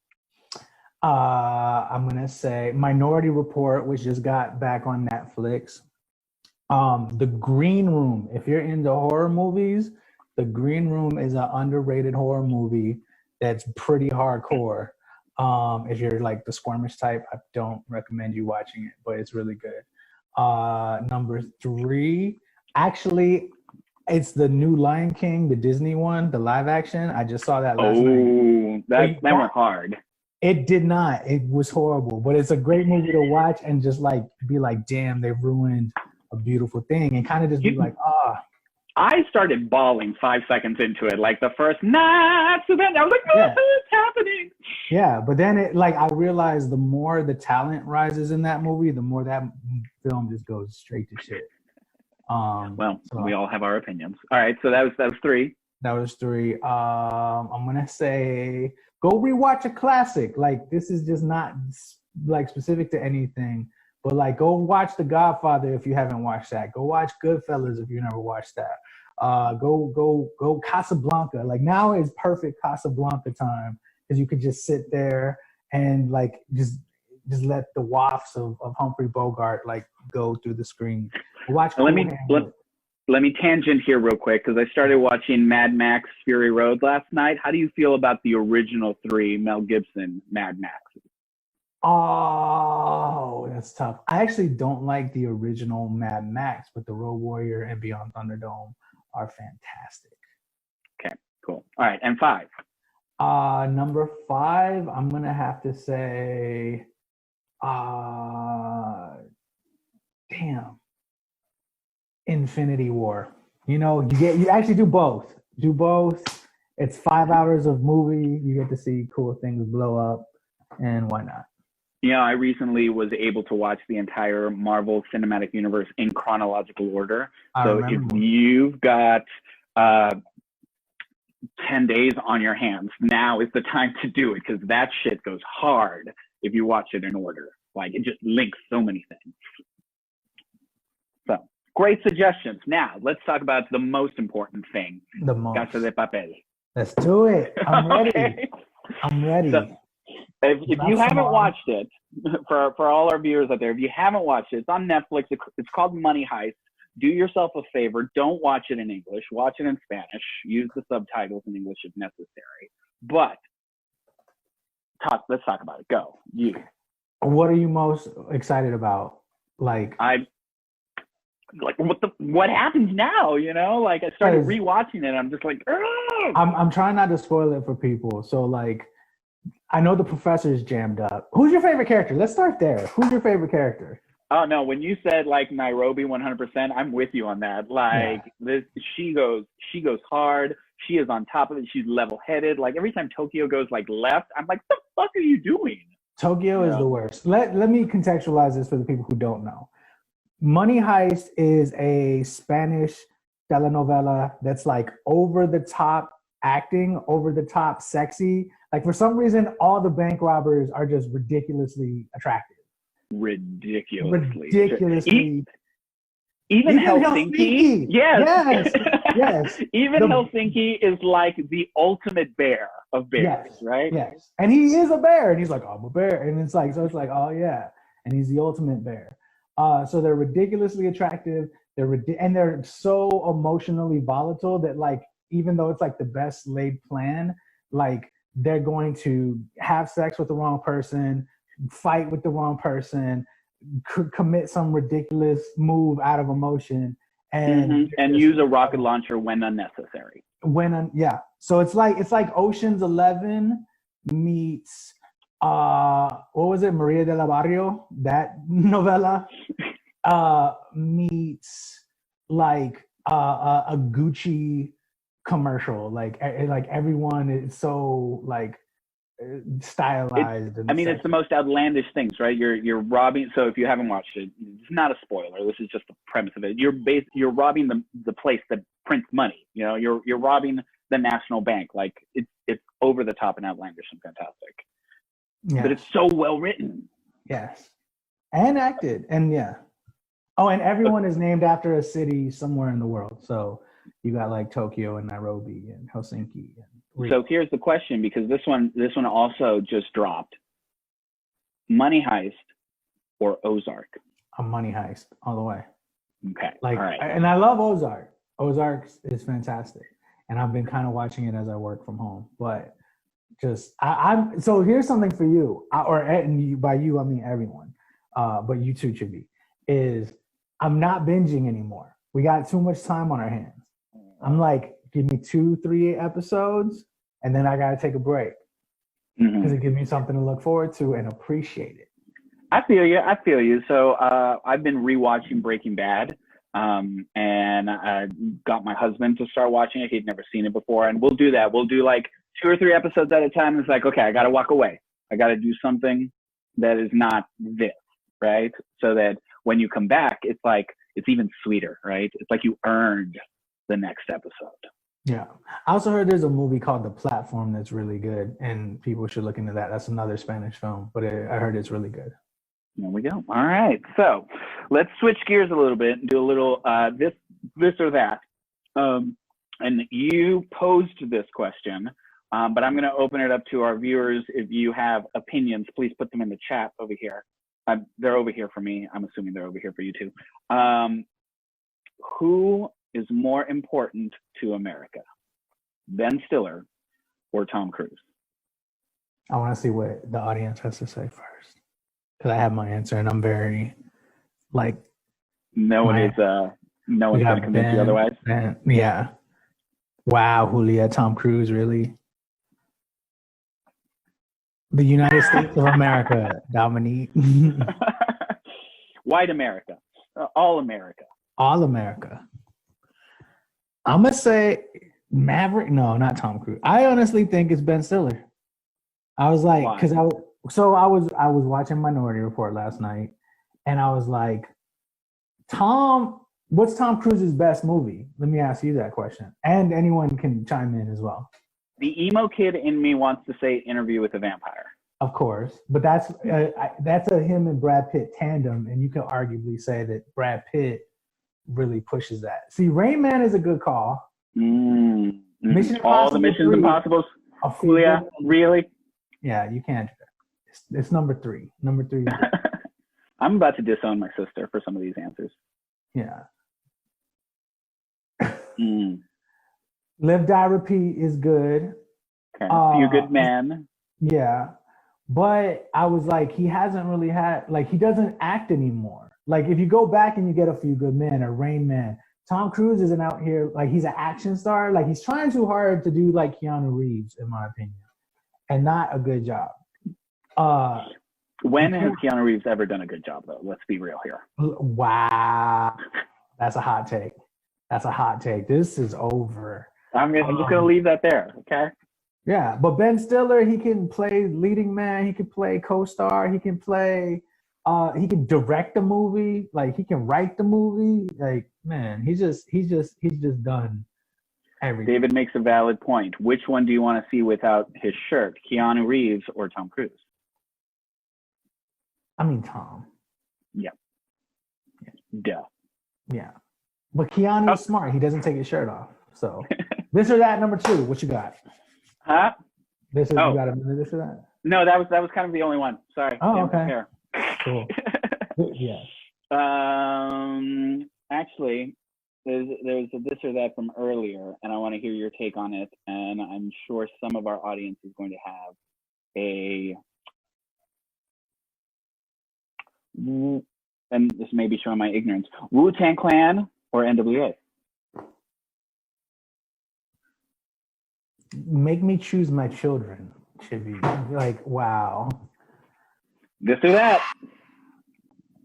I'm gonna say Minority Report, which just got back on Netflix. The Green Room. If you're into horror movies, The Green Room is an underrated horror movie that's pretty hardcore. If you're like the squirmish type, I don't recommend you watching it, but it's really good. Number 3, actually, it's the new Lion King, the Disney one, the live action. I just saw that last night. That went hard. It did not. It was horrible, but it's a great movie to watch and just like be like, damn, they ruined a beautiful thing, and kind of just be like, I started bawling 5 seconds into it, like the first not so then I was like, what's happening? Yeah, but then I realized the more the talent rises in that movie, the more that film just goes straight to shit. We all have our opinions. All right, so that was 3. That was 3. I'm gonna say go rewatch a classic. Like, this is just not like specific to anything, but like go watch The Godfather if you haven't watched that. Go watch Goodfellas if you never watched that. Go Casablanca. Like, now is perfect Casablanca time because you could just sit there and like just let the wafts of Humphrey Bogart like go through the screen. Watch. Let me tangent here real quick because I started watching Mad Max Fury Road last night. How do you feel about the original 3 Mel Gibson Mad Maxes? Oh, that's tough. I actually don't like the original Mad Max, but the Road Warrior and Beyond Thunderdome are fantastic. Okay, cool. All right, and 5. Number 5, I'm gonna have to say, Infinity War. You actually do both. It's 5 hours of movie. You get to see cool things blow up, and why not? I recently was able to watch the entire Marvel Cinematic Universe in chronological order. So if you've got 10 days on your hands, now is the time to do it, because that shit goes hard if you watch it in order. Like, it just links so many things. So, great suggestions. Now, let's talk about the most important thing. Casa de Papel. Let's do it. I'm ready. Okay. I'm ready. So, if you haven't watched it, for all our viewers out there, if you haven't watched it, it's on Netflix. It's called Money Heist. Do yourself a favor. Don't watch it in English. Watch it in Spanish. Use the subtitles in English if necessary. But let's talk about it. Go. You. What are you most excited about? What happens now? Like, I started rewatching it. I'm just like, ugh! I'm trying not to spoil it for people. So like, I know the professor's jammed up. Who's your favorite character? Let's start there. Who's your favorite character? Oh no! When you said like Nairobi, 100%, I'm with you on that. Like, she goes hard. She is on top of it. She's level-headed. Like, every time Tokyo goes like left, I'm like, what the fuck are you doing? Tokyo is the worst. Let me contextualize this for the people who don't know. Money Heist is a Spanish telenovela that's like over the top acting, over the top sexy. Like, for some reason, all the bank robbers are just ridiculously attractive. Ridiculously. Even Helsinki. Yes. Even Helsinki is like the ultimate bear of bears, right? Yes. And he is a bear, and he's like, I'm a bear. And it's like, oh yeah. And he's the ultimate bear. So they're ridiculously attractive. And they're so emotionally volatile that, like, even though it's like the best laid plan, like, they're going to have sex with the wrong person, fight with the wrong person, commit some ridiculous move out of emotion, and use a rocket launcher when unnecessary. So it's like Ocean's 11 meets what was it, Maria de la Barrio, that novela, meets like a Gucci commercial. Like everyone is so like stylized. It's the most outlandish things, right? You're robbing. So if you haven't watched it, it's not a spoiler. This is just the premise of it. You're robbing the place that prints money. You're robbing the national bank. Like, it's over the top and outlandish and fantastic. Yes. But it's so well written. Yes, and acted, and Oh, and everyone is named after a city somewhere in the world. So you got like Tokyo and Nairobi and Helsinki. So here's the question, because this one also just dropped. Money Heist or Ozark? A Money Heist all the way. Okay. All right. And I love Ozark. Ozark is fantastic, and I've been kind of watching it as I work from home. But so here's something for you, and by you I mean everyone, but you too, Chibbi, is I'm not binging anymore. We got too much time on our hands. I'm like, give me 2-3 episodes, and then I got to take a break, because it gives me something to look forward to and appreciate it. I feel you. So I've been rewatching Breaking Bad, and I got my husband to start watching it. He'd never seen it before, and we'll do that. We'll do like 2 or 3 episodes at a time. It's like, okay, I got to walk away. I got to do something that is not this, right? So that when you come back, it's like, it's even sweeter, right? It's like you earned the next episode. Yeah. I also heard there's a movie called The Platform that's really good, and people should look into that. That's another Spanish film, but I heard it's really good. There we go. All right. So let's switch gears a little bit and do a little this or that. And you posed this question, but I'm going to open it up to our viewers. If you have opinions, please put them in the chat over here. They're over here for me. I'm assuming they're over here for you too. Who is more important to America, Ben Stiller or Tom Cruise? I want to see what the audience has to say first, because I have my answer, and I'm very like. No one's going to convince you otherwise. Yeah. Wow, Julia, Tom Cruise, really? The United States of America, Dominique. White America. All America. All America. I'm going to say Maverick. No, not Tom Cruise. I honestly think it's Ben Stiller. I was like, because So I was watching Minority Report last night, and I was like, what's Tom Cruise's best movie? Let me ask you that question, and anyone can chime in as well. The emo kid in me wants to say Interview with a Vampire. Of course, but that's a him and Brad Pitt tandem, and you can arguably say that Brad Pitt really pushes that. See, Rain Man is a good call. All the Mission Impossibles. Julia, really? Yeah, you can't do that. It's number 3. Number 3. I'm about to disown my sister for some of these answers. Yeah. Live, Die, Repeat is good. Okay. Few Good Men. Yeah. But I was like, he hasn't really had, like, he doesn't act anymore. Like, if you go back and you get A Few Good Men or Rain Man, Tom Cruise isn't out here, like, he's an action star. Like, he's trying too hard to do like Keanu Reeves, in my opinion, and not a good job. When has Keanu Reeves ever done a good job, though? Let's be real here. Wow. That's a hot take. That's a hot take. This is over. I'm just going to leave that there, okay? Yeah, but Ben Stiller, he can play leading man. He can play co-star. He can play. He can direct the movie. Like, he can write the movie. Like, man, he's just done everything. David makes a valid point. Which one do you want to see without his shirt, Keanu Reeves or Tom Cruise? I mean, Tom. Yeah. Duh. Yeah. But Keanu's smart. He doesn't take his shirt off. So, this or that, number 2. What you got? Huh? You got a minute this or that? No, that was kind of the only one. Sorry. Oh, okay. Cool. Yeah. Actually, there's a this or that from earlier, and I want to hear your take on it. And I'm sure some of our audience is going to have and this may be showing my ignorance, Wu-Tang Clan or NWA? Make me choose my children, Chibbi. Like, wow. This or that.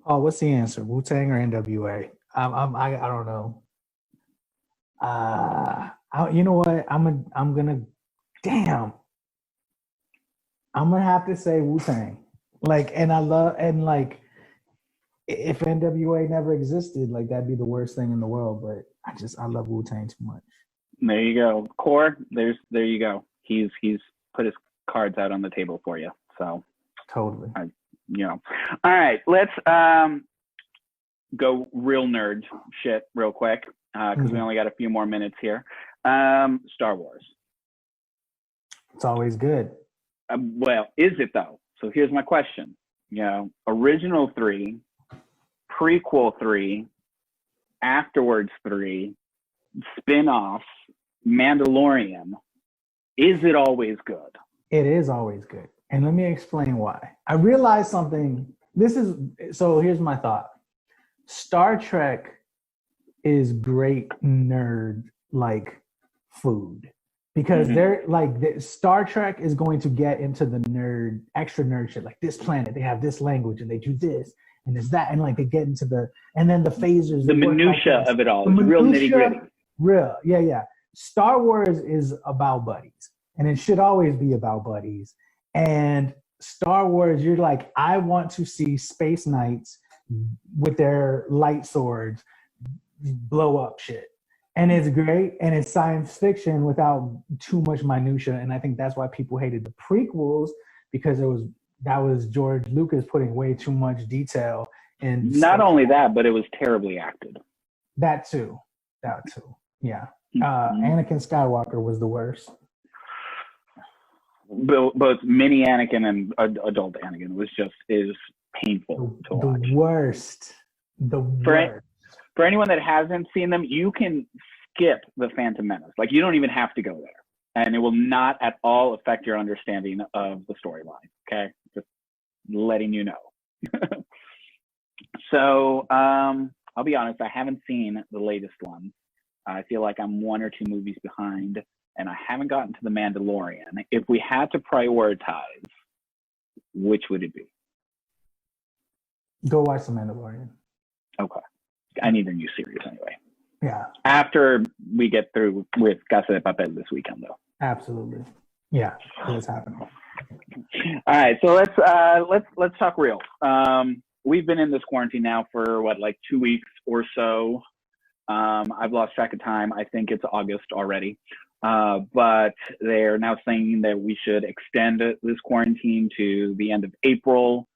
Oh, what's the answer? Wu-Tang or NWA? I don't know. You know what? I'm gonna have to say Wu-Tang. Like, if NWA never existed, like, that'd be the worst thing in the world. But I love Wu-Tang too much. There you go. Core, there you go. He's put his cards out on the table for you. So totally. All right, let's go real nerd shit real quick because we only got a few more minutes here. Star Wars. It's always good. Well, is it though? So here's my question. Original 3, prequel 3, afterwards 3, spin-offs, Mandalorian. Is it always good? It is always good. And let me explain why. I realized something. Here's my thought. Star Trek is great nerd like food because they're like Star Trek is going to get into the extra nerd shit. Like, this planet, they have this language and they do this and there's that, and like they get into and then the phasers, the minutia of it all. It's real nitty gritty. Real, yeah. Star Wars is about buddies, and it should always be about buddies. And Star Wars, you're like, I want to see space knights with their light swords blow up shit. And it's great, and it's science fiction without too much minutia. And I think that's why people hated the prequels, because that was George Lucas putting way too much detail in. Not only that, but it was terribly acted. That too. Yeah. Anakin Skywalker was the worst. Both mini Anakin and adult Anakin is painful to watch. The worst. For anyone that hasn't seen them, you can skip the Phantom Menace. Like, you don't even have to go there, and it will not at all affect your understanding of the storyline. Okay, just letting you know. So I'll be honest, I haven't seen the latest one. I feel like I'm 1 or 2 movies behind, and I haven't gotten to The Mandalorian. If we had to prioritize, which would it be? Go watch The Mandalorian. Okay. I need a new series anyway. Yeah. After we get through with Casa de Papel this weekend, though. Absolutely. Yeah, it is happening. All right, so let's talk real. We've been in this quarantine now for what, like 2 weeks or so. I've lost track of time. I think it's August already. But they're now saying that we should extend this quarantine to the end of April.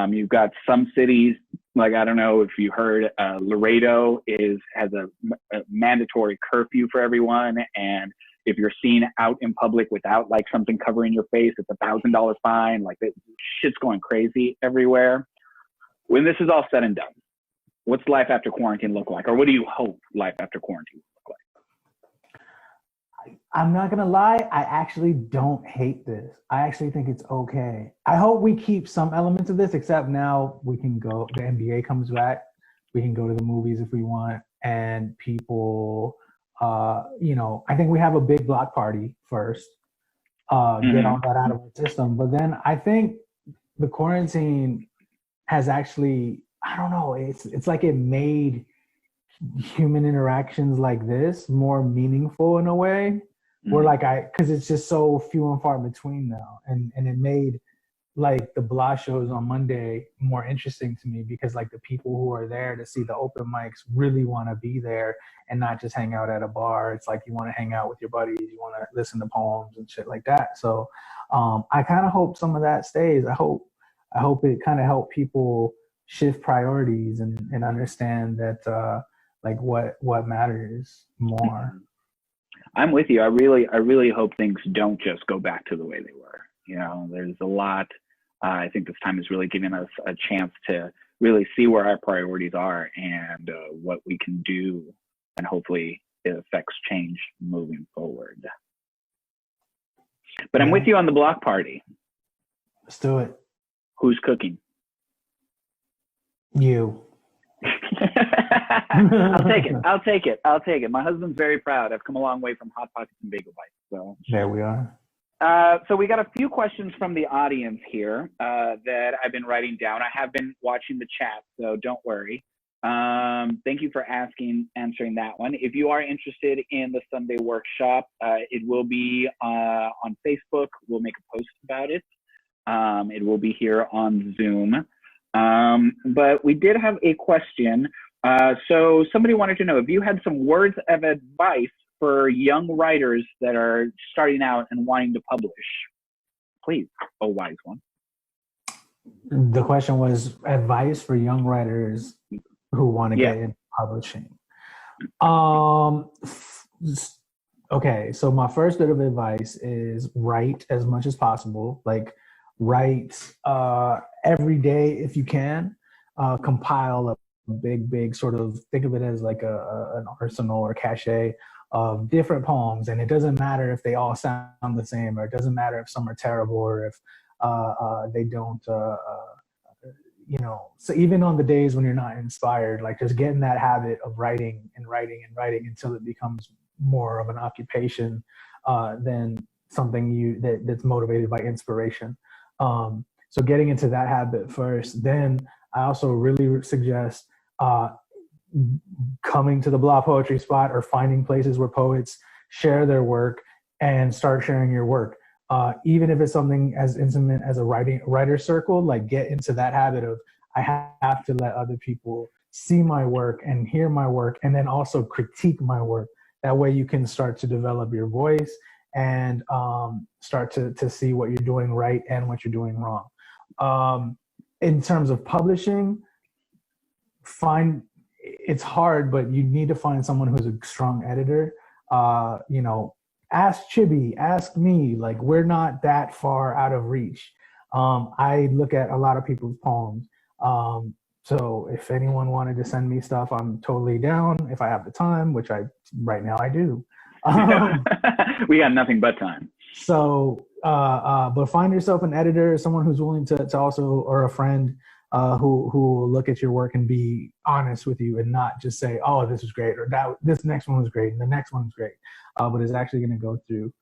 You've got some cities, like, I don't know if you heard, Laredo has a mandatory curfew for everyone. And if you're seen out in public without like something covering your face, it's $1,000 fine. Like, shit's going crazy everywhere. When this is all said and done, what's life after quarantine look like? Or what do you hope life after quarantine look like? I'm not gonna lie, I actually don't hate this. I actually think it's okay. I hope we keep some elements of this, except now we can go, the NBA comes back, we can go to the movies if we want, and people, I think we have a big block party first, get all that out of our system. But then I think the quarantine has actually, I don't know, it's like it made human interactions like this more meaningful in a way. Where like because it's just so few and far between now, and it made like the blah shows on Monday more interesting to me, because like the people who are there to see the open mics really want to be there and not just hang out at a bar. It's like you want to hang out with your buddies, you want to listen to poems and shit like that. So I kind of hope some of that stays. I hope it kind of help people shift priorities and understand that like what matters more. I'm with you. I really hope things don't just go back to the way they were. There's a lot. I think this time is really giving us a chance to really see where our priorities are and what we can do, and hopefully it affects change moving forward. But I'm with you on the block party. Let's do it. Who's cooking? You. I'll take it. My husband's very proud. I've come a long way from Hot Pockets and Bagel Bites. So there we are. So we got a few questions from the audience here that I've been writing down. I have been watching the chat, so don't worry. Thank you for answering that one. If you are interested in the Sunday workshop, it will be on Facebook. We'll make a post about it. It will be here on Zoom. But we did have a question. So somebody wanted to know if you had some words of advice for young writers that are starting out and wanting to publish. Please, a wise one. The question was advice for young writers who want to get into publishing. Okay, so my first bit of advice is write as much as possible. Like, write every day if you can. Compile a big sort of, think of it as like an arsenal or cache of different poems, and it doesn't matter if they all sound the same, or it doesn't matter if some are terrible, or if they don't, so even on the days when you're not inspired, like just get in that habit of writing until it becomes more of an occupation than something that's motivated by inspiration. So getting into that habit first. Then I also really suggest coming to the Blah Poetry Spot or finding places where poets share their work and start sharing your work. Even if it's something as intimate as a writer circle, like get into that habit of, I have to let other people see my work and hear my work, and then also critique my work. That way you can start to develop your voice and start to see what you're doing right and what you're doing wrong. In terms of publishing, it's hard, but you need to find someone who's a strong editor. Ask Chibbi, ask me, like, we're not that far out of reach. I look at a lot of people's poems. So if anyone wanted to send me stuff, I'm totally down if I have the time, which right now I do. We got nothing but time. So, but find yourself an editor, someone who's willing to also, or a friend who will look at your work and be honest with you and not just say, oh, this is great, or this next one was great, and the next one was great, but is actually going to go through.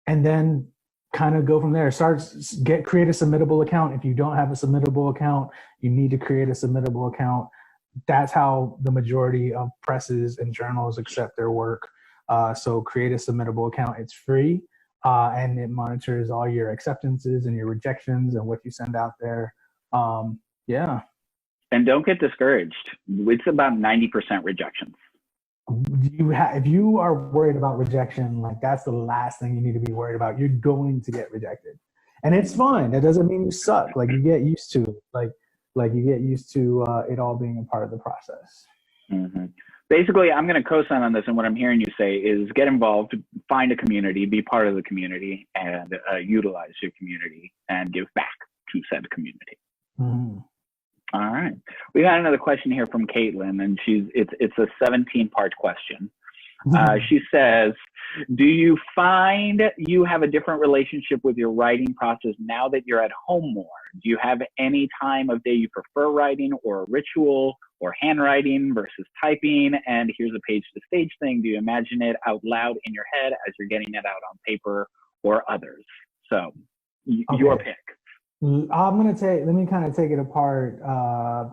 And then kind of go from there. Create a submittable account. If you don't have a submittable account, you need to create a submittable account. That's how the majority of presses and journals accept their work. So create a submittable account. It's free. and it monitors all your acceptances and your rejections and what you send out there. Yeah. And don't get discouraged. It's about 90% rejections. If you are worried about rejection, like that's the last thing you need to be worried about. You're going to get rejected, and it's fine. That doesn't mean you suck. Like you get used to it. Like you get used to it all being a part of the process. Mm-hmm. Basically, I'm going to co-sign on this, and what I'm hearing you say is get involved, find a community, be part of the community, and utilize your community and give back to said community. Mm-hmm. All right. We got another question here from Caitlin, and it's a 17-part question. She says, do you find you have a different relationship with your writing process now that you're at home more? Do you have any time of day you prefer writing, or a ritual, or handwriting versus typing? And here's a page to stage thing. Do you imagine it out loud in your head as you're getting it out on paper, or others? So your pick. Let me kind of take it apart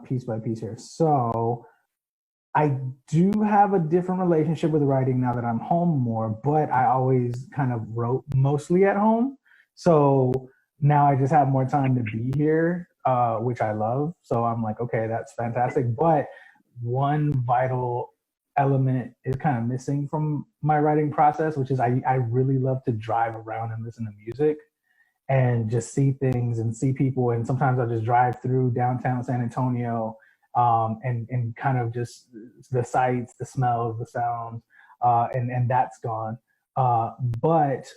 piece by piece here. So I do have a different relationship with writing now that I'm home more, but I always kind of wrote mostly at home. So now I just have more time to be here, which I love. So I'm like, okay, that's fantastic. But one vital element is kind of missing from my writing process, which is I really love to drive around and listen to music and just see things and see people. And sometimes I'll just drive through downtown San Antonio and kind of just the sights, the smells, the sounds, and that's gone. But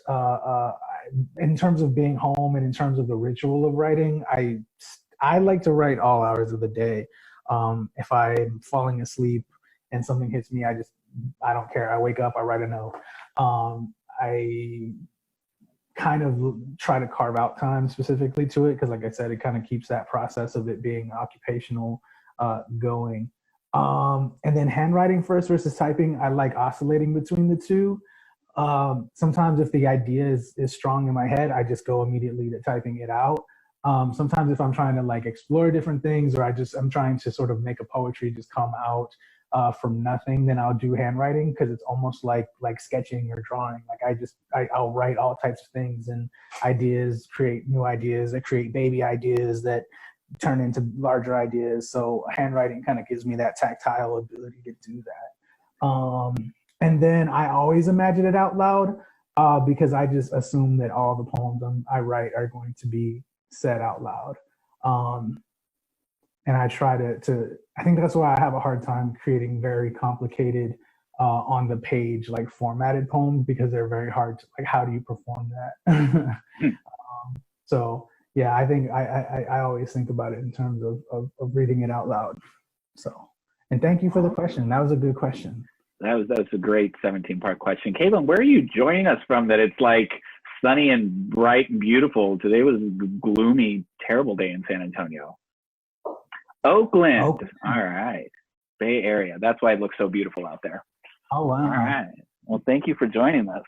in terms of being home and in terms of the ritual of writing, I like to write all hours of the day. If I'm falling asleep and something hits me, I don't care. I wake up, I write a note. I kind of try to carve out time specifically to it because, like I said, it kind of keeps that process of it being occupational going. And then handwriting first versus typing, I like oscillating between the two. Sometimes if the idea is strong in my head, I just go immediately to typing it out. Sometimes if I'm trying to like explore different things, or I'm trying to sort of make a poetry just come out from nothing, then I'll do handwriting because it's almost like sketching or drawing. Like I'll write all types of things and ideas, create new ideas that create baby ideas that turn into larger ideas. So handwriting kind of gives me that tactile ability to do that. And then I always imagine it out loud because I just assume that all the poems I write are going to be said out loud. And I try I think that's why I have a hard time creating very complicated on the page, like formatted poems, because they're very hard to, like, how do you perform that? So yeah, I think I always think about it in terms of reading it out loud. So, and thank you for the question. That was a good question. That was a great 17-part question. Caitlin, where are you joining us from that it's like sunny and bright and beautiful? Today was a gloomy, terrible day in San Antonio. Oakland. All right. Bay Area. That's why it looks so beautiful out there. Oh, wow. All right. Well, thank you for joining us.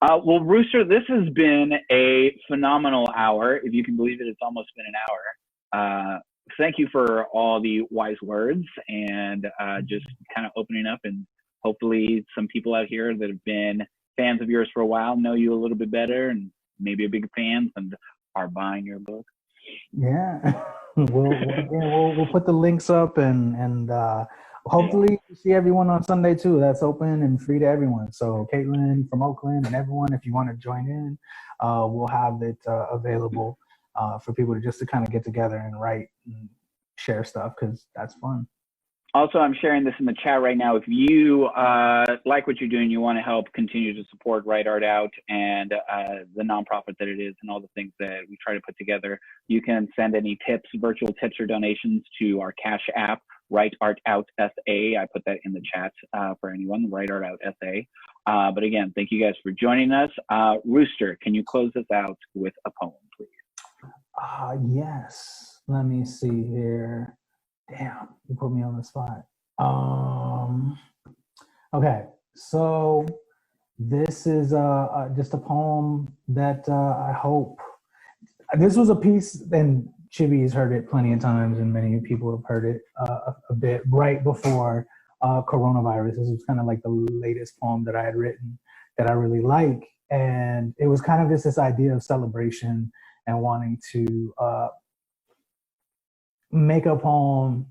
Well, Rooster, this has been a phenomenal hour. If you can believe it, it's almost been an hour. Thank you for all the wise words and just kind of opening up, and hopefully some people out here that have been fans of yours for a while know you a little bit better and maybe a big fan and are buying your book. Yeah. We'll put the links up and hopefully you see everyone on Sunday too. That's open and free to everyone. So Caitlin from Oakland and everyone, if you want to join in, we'll have it available for people to kind of get together and write and share stuff because that's fun. Also, I'm sharing this in the chat right now. If you like what you're doing, you want to help continue to support Write Art Out and the nonprofit that it is and all the things that we try to put together, you can send any tips, virtual tips or donations to our Cash App, Write Art Out SA. I put that in the chat for anyone, Write Art Out SA. But again, thank you guys for joining us. Rooster, can you close us out with a poem, please? Yes. Let me see here. Damn, you put me on the spot. Okay, so this is just a poem that I hope. This was a piece, and Chibbi's heard it plenty of times, and many people have heard it a bit right before coronavirus. This was kind of like the latest poem that I had written that I really like. And it was kind of just this idea of celebration and wanting to make a poem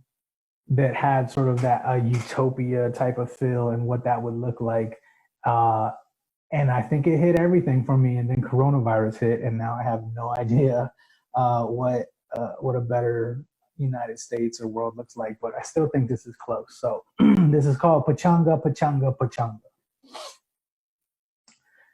that had sort of that utopia type of feel and what that would look like. And I think it hit everything for me. And then coronavirus hit, and now I have no idea what a better United States or world looks like. But I still think this is close. So this is called Pachanga, Pachanga, Pachanga.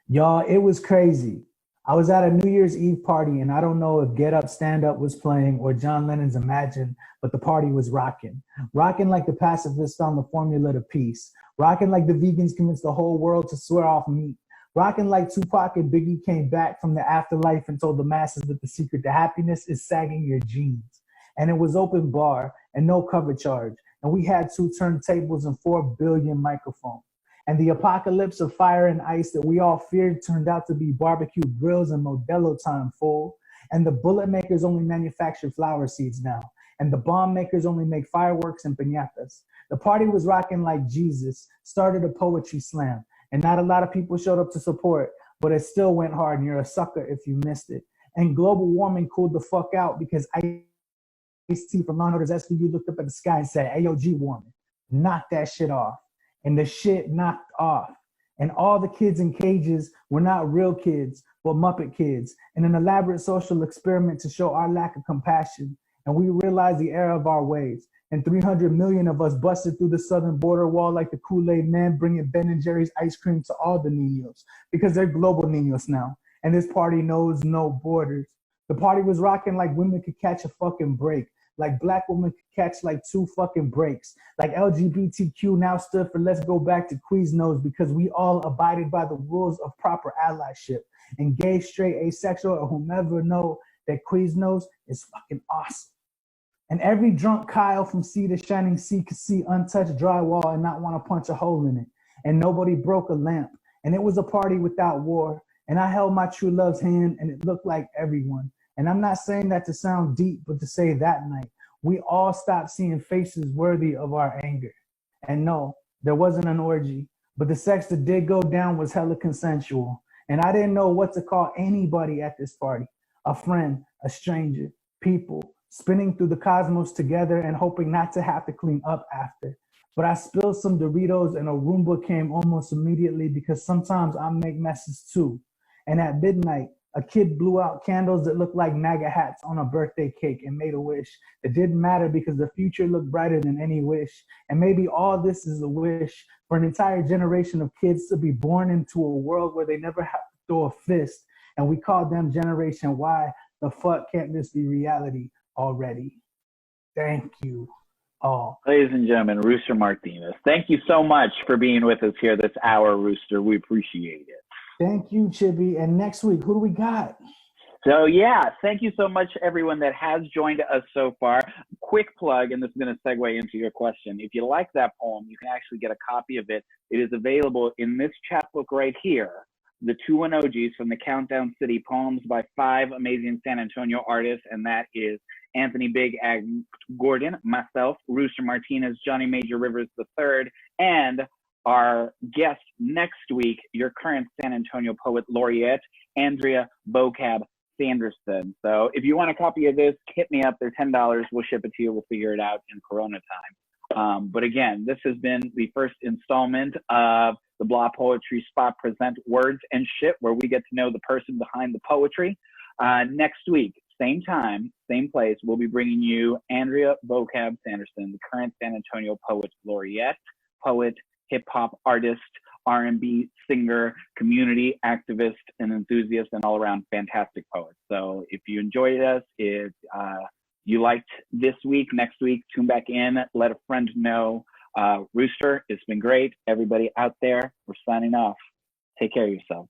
Y'all, it was crazy. I was at a New Year's Eve party, and I don't know if Get Up, Stand Up was playing or John Lennon's Imagine, but the party was rocking. Rocking like the pacifists found the formula to peace. Rocking like the vegans convinced the whole world to swear off meat. Rocking like Tupac and Biggie came back from the afterlife and told the masses that the secret to happiness is sagging your jeans. And it was open bar and no cover charge. And we had 2 turntables and 4 billion microphones. And the apocalypse of fire and ice that we all feared turned out to be barbecue grills and Modelo time, fool. And the bullet makers only manufacture flower seeds now. And the bomb makers only make fireworks and piñatas. The party was rocking like Jesus started a poetry slam. And not a lot of people showed up to support, but it still went hard, and you're a sucker if you missed it. And global warming cooled the fuck out because Ice-T from Law & Order's SVU looked up at the sky and said, "AOG warming, knock that shit off." And the shit knocked off. And all the kids in cages were not real kids, but Muppet kids, in an elaborate social experiment to show our lack of compassion. And we realized the error of our ways. And 300 million of us busted through the southern border wall like the Kool-Aid man, bringing Ben and Jerry's ice cream to all the niños, because they're global niños now. And this party knows no borders. The party was rocking like women could catch a fucking break. Like black women could catch like 2 fucking breaks. Like LGBTQ now stood for let's go back to Quiznos, because we all abided by the rules of proper allyship. And gay, straight, asexual, or whomever know that Quiznos is fucking awesome. And every drunk Kyle from sea to shining sea could see untouched drywall and not want to punch a hole in it. And nobody broke a lamp. And it was a party without war. And I held my true love's hand, and it looked like everyone. And I'm not saying that to sound deep, but to say that night, we all stopped seeing faces worthy of our anger. And no, there wasn't an orgy, but the sex that did go down was hella consensual. And I didn't know what to call anybody at this party. A friend, a stranger, people, spinning through the cosmos together and hoping not to have to clean up after. But I spilled some Doritos and a Roomba came almost immediately, because sometimes I make messes too. And at midnight, a kid blew out candles that looked like MAGA hats on a birthday cake and made a wish that didn't matter, because the future looked brighter than any wish. And maybe all this is a wish for an entire generation of kids to be born into a world where they never have to throw a fist. And we call them Generation Y. The fuck can't this be reality already? Thank you all. Ladies and gentlemen, Rooster Martinez, thank you so much for being with us here this hour, Rooster. We appreciate it. Thank you, Chibbi. And next week, who do we got? So yeah, thank you so much, everyone that has joined us so far. Quick plug, and this is going to segue into your question. If you like that poem, you can actually get a copy of it. It is available in this chapbook right here, The 2 Emojis from the Countdown City, poems by 5 amazing San Antonio artists, and that is Anthony Big Ag Gordon, myself, Rooster Martinez, Johnny Major Rivers III, and our guest next week, your current San Antonio Poet Laureate, Andrea Vocab Sanderson. So if you want a copy of this, hit me up. They're $10. We'll ship it to you. We'll figure it out in Corona time. But again, this has been the first installment of the Blah Poetry Spot Present Words and Shit, where we get to know the person behind the poetry. Next week, same time, same place, we'll be bringing you Andrea Vocab Sanderson, the current San Antonio Poet Laureate, poet, hip-hop artist, R&B singer, community activist, and enthusiast, and all-around fantastic poet. So if you enjoyed us, if you liked this week, next week, tune back in, let a friend know. Rooster, it's been great. Everybody out there, we're signing off. Take care of yourself.